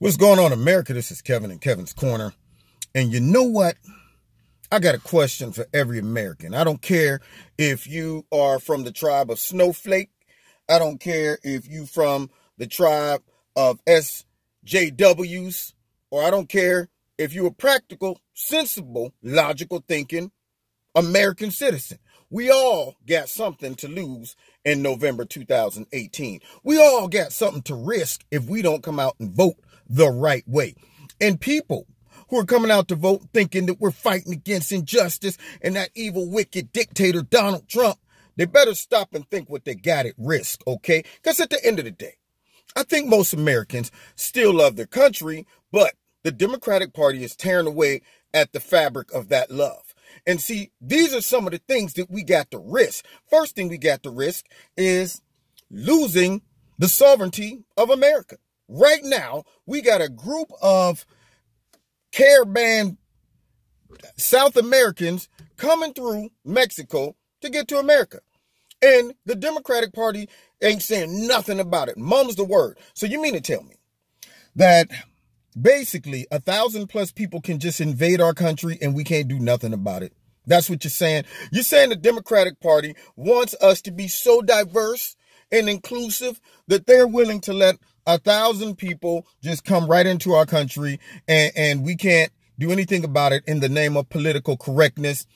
What's going on, America? This is Kevin in Kevin's Corner. And you know what? I got a question for every American. I don't care if you are from the tribe of Snowflake. I don't care if you from the tribe of SJWs. Or I don't care if you're a practical, sensible, logical thinking American citizen. We all got something to lose in November 2018. We all got something to risk if we don't come out and vote the right way. And people who are coming out to vote thinking that we're fighting against injustice and that evil, wicked dictator Donald Trump, they better stop and think what they got at risk, okay? Because at the end of the day, I think most Americans still love their country, but the Democratic Party is tearing away at the fabric of that love. And see, these are some of the things that we got to risk. First thing we got to risk is losing the sovereignty of America. Right now, we got a group of caravan South Americans coming through Mexico to get to America. And the Democratic Party ain't saying nothing about it. Mum's the word. So you mean to tell me that basically 1,000+ people can just invade our country and we can't do nothing about it? That's what you're saying. You're saying the Democratic Party wants us to be so diverse and inclusive that they're willing to let 1,000 people just come right into our country and we can't do anything about it in the name of political correctness.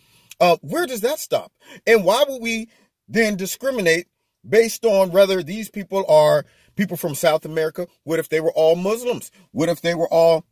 Where does that stop? And why would we then discriminate based on whether these people are people from South America? What if they were all Muslims? What if they were all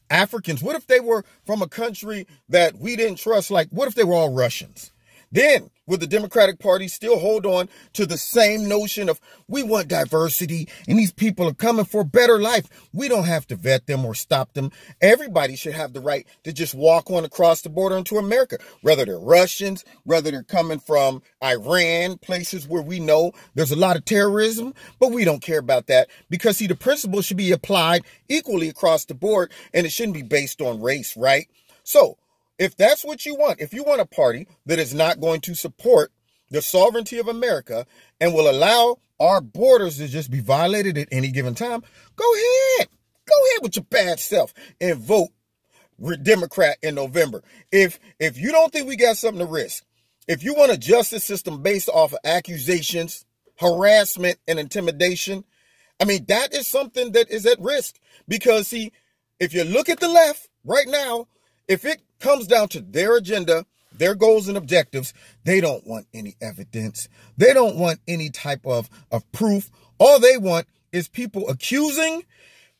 Africans? What if they were from a country that we didn't trust? Like, what if they were all Russians? Then would the Democratic Party still hold on to the same notion of we want diversity and these people are coming for a better life? We don't have to vet them or stop them. Everybody should have the right to just walk on across the border into America, whether they're Russians, whether they're coming from Iran, places where we know there's a lot of terrorism, but we don't care about that because, see, the principle should be applied equally across the board and it shouldn't be based on race, right? So, if that's what you want, if you want a party that is not going to support the sovereignty of America and will allow our borders to just be violated at any given time, go ahead. Go ahead with your bad self and vote Democrat in November. If you don't think we got something to risk, if you want a justice system based off of accusations, harassment, and intimidation, I mean, that is something that is at risk. Because, see, if you look at the left right now, if it comes down to their agenda, their goals and objectives, they don't want any evidence. They don't want any type of proof. All they want is people accusing,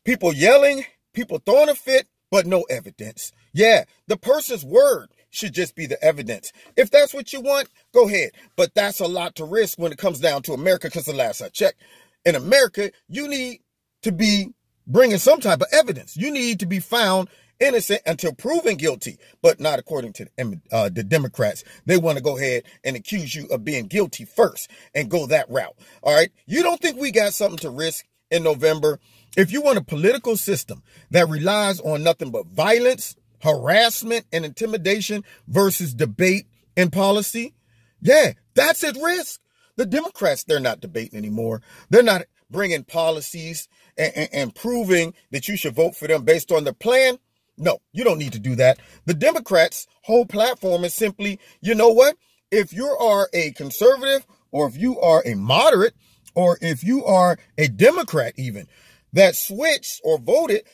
people yelling, people throwing a fit, but no evidence. Yeah, the person's word should just be the evidence. If that's what you want, go ahead. But that's a lot to risk when it comes down to America, because the last I checked, in America, you need to be bringing some type of evidence. You need to be found innocent until proven guilty, but not according to the Democrats. They want to go ahead and accuse you of being guilty first and go that route. All right. You don't think we got something to risk in November? If you want a political system that relies on nothing but violence, harassment, and intimidation versus debate and policy, yeah, that's at risk. The Democrats, they're not debating anymore. They're not bringing policies and proving that you should vote for them based on their plan. No, you don't need to do that. The Democrats' whole platform is simply, you know what? If you are a conservative or if you are a moderate or if you are a Democrat even that switched or voted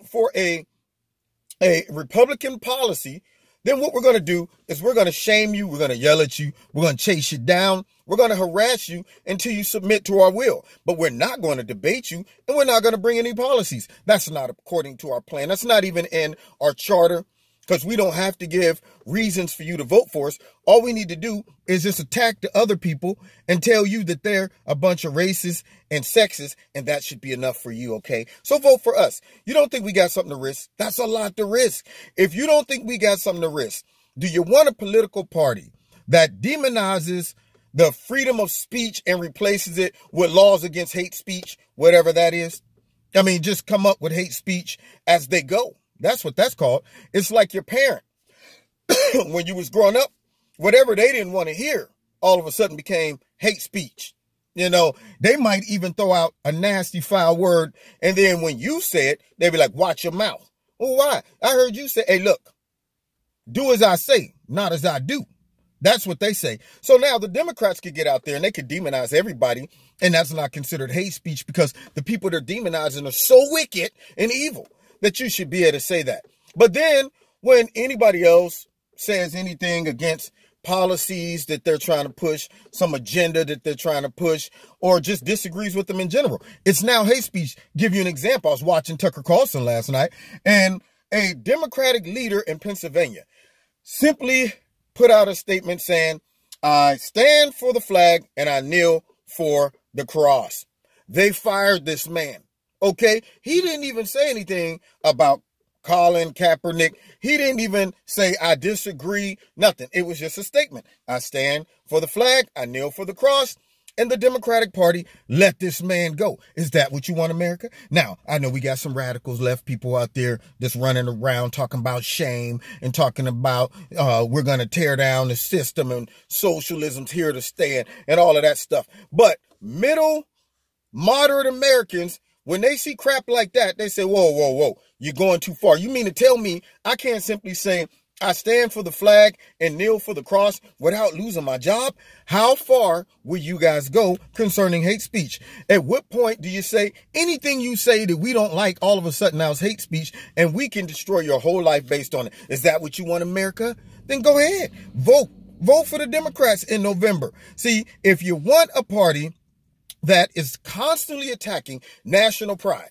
for a Republican policy, then what we're going to do is we're going to shame you. We're going to yell at you. We're going to chase you down. We're going to harass you until you submit to our will. But we're not going to debate you, and we're not going to bring any policies. That's not according to our plan. That's not even in our charter, because we don't have to give reasons for you to vote for us. All we need to do is just attack the other people and tell you that they're a bunch of racists and sexist, and that should be enough for you, okay? So vote for us. You don't think we got something to risk? That's a lot to risk. If you don't think we got something to risk, do you want a political party that demonizes the freedom of speech and replaces it with laws against hate speech, whatever that is? I mean, just come up with hate speech as they go. That's what that's called. It's like your parent. When you was growing up, whatever they didn't want to hear, all of a sudden became hate speech. You know, they might even throw out a nasty foul word. And then when you say it, they be like, watch your mouth. Well, why? I heard you say, hey, look, do as I say, not as I do. That's what they say. So now the Democrats could get out there and they could demonize everybody. And that's not considered hate speech because the people they're demonizing are so wicked and evil that you should be able to say that. But then when anybody else says anything against policies that they're trying to push, some agenda that they're trying to push, or just disagrees with them in general, it's now hate speech. Give you an example. I was watching Tucker Carlson last night, and a Democratic leader in Pennsylvania simply put out a statement saying, I stand for the flag and I kneel for the cross. They fired this man. Okay. He didn't even say anything about Colin Kaepernick. He didn't even say, I disagree. Nothing. It was just a statement. I stand for the flag. I kneel for the cross. And the Democratic Party let this man go. Is that what you want, America? Now, I know we got some radicals, left people out there that's running around talking about shame and talking about we're going to tear down the system and socialism's here to stay and all of that stuff. But middle, moderate Americans, when they see crap like that, they say, whoa, whoa, whoa, you're going too far. You mean to tell me I can't simply say, I stand for the flag and kneel for the cross without losing my job? How far will you guys go concerning hate speech? At what point do you say anything you say that we don't like all of a sudden now is hate speech and we can destroy your whole life based on it? Is that what you want, America? Then go ahead. Vote. Vote for the Democrats in November. See, if you want a party that is constantly attacking national pride,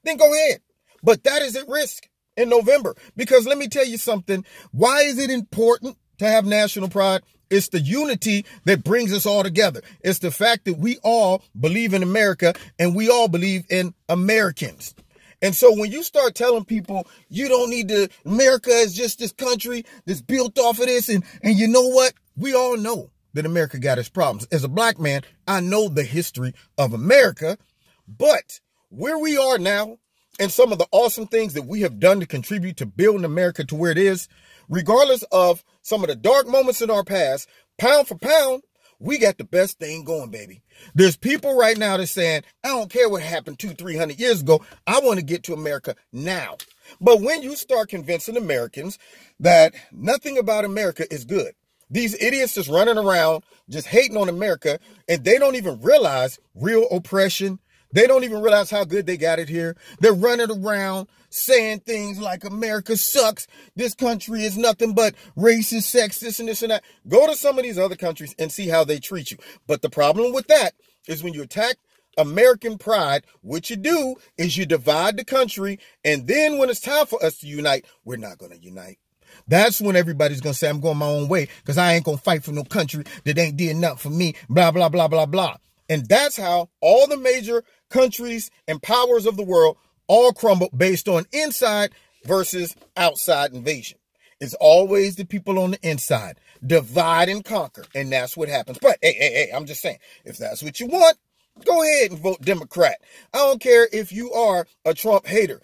then go ahead. But that is at risk in November. Because let me tell you something. Why is it important to have national pride? It's the unity that brings us all together. It's the fact that we all believe in America and we all believe in Americans. And so when you start telling people you don't need to, America is just this country that's built off of this. And you know what? We all know that America got its problems. As a black man, I know the history of America, but where we are now and some of the awesome things that we have done to contribute to building America to where it is, regardless of some of the dark moments in our past, pound for pound, we got the best thing going, baby. There's people right now that's saying, I don't care what happened 200-300 years ago. I want to get to America now. But when you start convincing Americans that nothing about America is good, these idiots just running around, just hating on America, and they don't even realize real oppression. They don't even realize how good they got it here. They're running around saying things like America sucks. This country is nothing but racist, sexist, and this and that. Go to some of these other countries and see how they treat you. But the problem with that is when you attack American pride, what you do is you divide the country. And then when it's time for us to unite, we're not going to unite. That's when everybody's going to say, I'm going my own way because I ain't going to fight for no country that ain't did nothing for me, blah, blah, blah, blah, blah. And that's how all the major countries and powers of the world all crumble based on inside versus outside invasion. It's always the people on the inside. Divide and conquer. And that's what happens. But hey, I'm just saying, if that's what you want, go ahead and vote Democrat. I don't care if you are a Trump hater.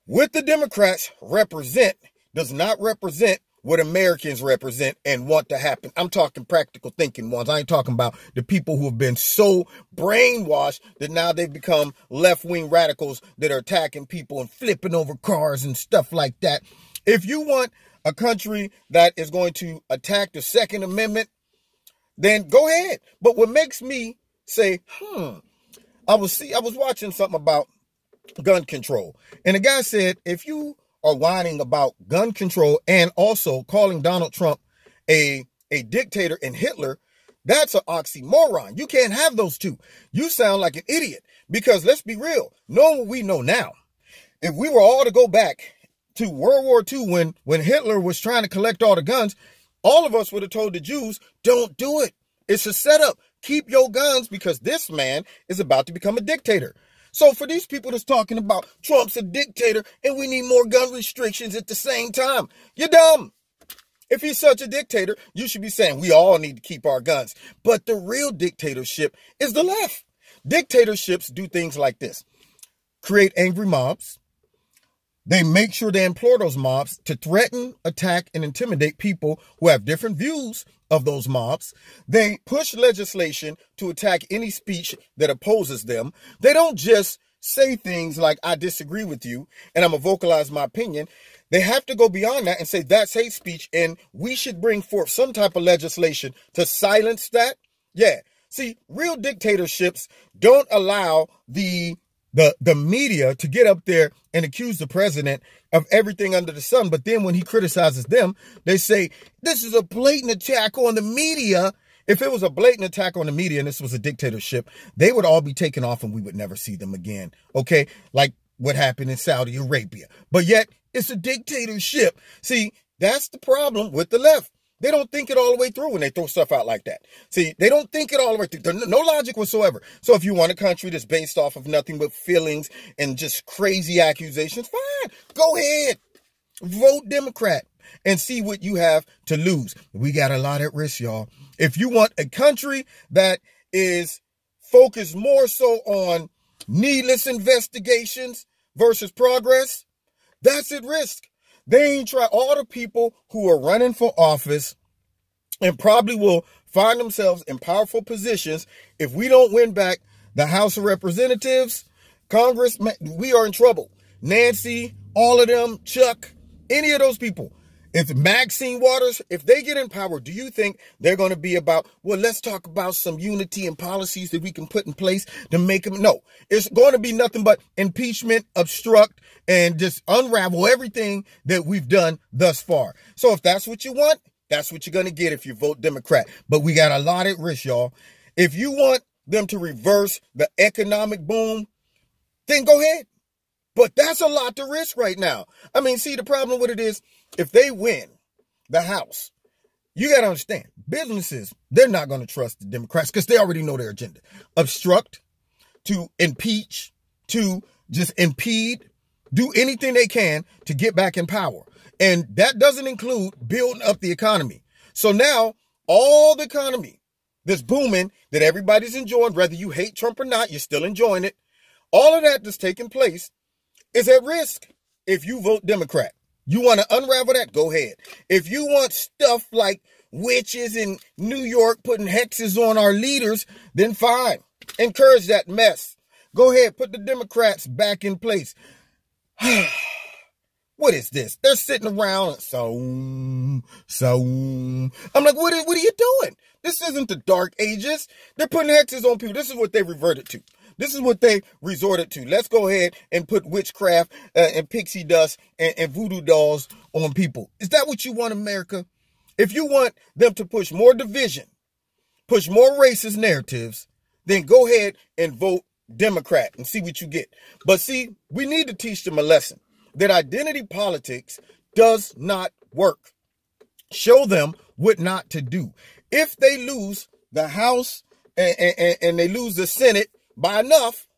What the Democrats represent does not represent what Americans represent and want to happen. I'm talking practical thinking ones. I ain't talking about the people who have been so brainwashed that now they've become left-wing radicals that are attacking people and flipping over cars and stuff like that. If you want a country that is going to attack the Second Amendment, then go ahead. But what makes me say, I was watching something about gun control. And the guy said, if you are whining about gun control and also calling Donald Trump a dictator and Hitler, that's an oxymoron. You can't have those two. You sound like an idiot because let's be real. Knowing what we know now, if we were all to go back to World War II when Hitler was trying to collect all the guns, all of us would have told the Jews, don't do it. It's a setup. Keep your guns because this man is about to become a dictator. So for these people that's talking about Trump's a dictator and we need more gun restrictions at the same time, you're dumb. If he's such a dictator, you should be saying we all need to keep our guns. But the real dictatorship is the left. Dictatorships do things like this. Create angry mobs. They make sure they implore those mobs to threaten, attack, and intimidate people who have different views of those mobs. They push legislation to attack any speech that opposes them. They don't just say things like, I disagree with you, and I'm going to vocalize my opinion. They have to go beyond that and say that's hate speech, and we should bring forth some type of legislation to silence that. Yeah. See, real dictatorships don't allow the media to get up there and accuse the president of everything under the sun. But then when he criticizes them, they say, this is a blatant attack on the media. If it was a blatant attack on the media and this was a dictatorship, they would all be taken off and we would never see them again. Okay. Like what happened in Saudi Arabia. But yet it's a dictatorship. See, that's the problem with the left. They don't think it all the way through when they throw stuff out like that. See, they don't think it all the way through. There's no logic whatsoever. So if you want a country that's based off of nothing but feelings and just crazy accusations, fine. Go ahead. Vote Democrat and see what you have to lose. We got a lot at risk, y'all. If you want a country that is focused more so on needless investigations versus progress, that's at risk. They ain't try. All the people who are running for office and probably will find themselves in powerful positions. If we don't win back the House of Representatives, Congress, we are in trouble. Nancy, all of them, Chuck, any of those people. If Maxine Waters, if they get in power, do you think they're going to be about, well, let's talk about some unity and policies that we can put in place to make them? No, it's going to be nothing but impeachment, obstruct, and just unravel everything that we've done thus far. So if that's what you want, that's what you're going to get if you vote Democrat. But we got a lot at risk, y'all. If you want them to reverse the economic boom, then go ahead. But that's a lot to risk right now. I mean, see, the problem with it is if they win the House, you got to understand, businesses, they're not going to trust the Democrats because they already know their agenda. Obstruct, to impeach, to just impede, do anything they can to get back in power. And that doesn't include building up the economy. So now all the economy that's booming, that everybody's enjoying, whether you hate Trump or not, you're still enjoying it. All of that that's taking place is at risk if you vote Democrat. You want to unravel that? Go ahead. If you want stuff like witches in New York putting hexes on our leaders, then fine. Encourage that mess. Go ahead. Put the Democrats back in place. What is this? They're sitting around. So. I'm like, what are you doing? This isn't the Dark Ages. They're putting hexes on people. This is what they reverted to. This is what they resorted to. Let's go ahead and put witchcraft and pixie dust and voodoo dolls on people. Is that what you want, America? If you want them to push more division, push more racist narratives, then go ahead and vote Democrat and see what you get. But see, we need to teach them a lesson that identity politics does not work. Show them what not to do. If they lose the House and they lose the Senate by enough,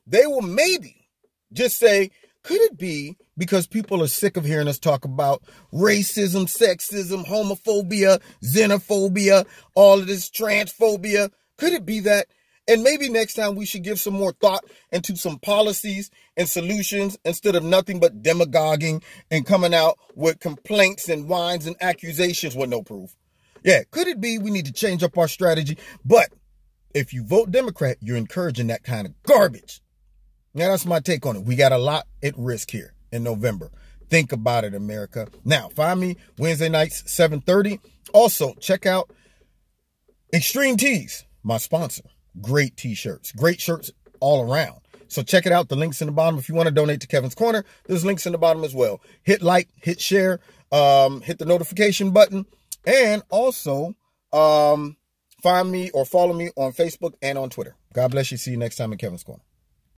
they will maybe just say, could it be because people are sick of hearing us talk about racism, sexism, homophobia, xenophobia, all of this transphobia? Could it be that? And maybe next time we should give some more thought into some policies and solutions instead of nothing but demagoguing and coming out with complaints and whines and accusations with no proof. Yeah, could it be we need to change up our strategy? But if you vote Democrat, you're encouraging that kind of garbage. Now, that's my take on it. We got a lot at risk here in November. Think about it, America. Now, find me Wednesday nights, 7:30. Also, check out Extreme Tees, my sponsor. Great t-shirts. Great shirts all around. So check it out. The link's in the bottom. If you want to donate to Kevin's Corner, there's links in the bottom as well. Hit like, hit share, hit the notification button. And also, find me or follow me on Facebook and on Twitter. God bless you. See you next time in Kevin's Corner.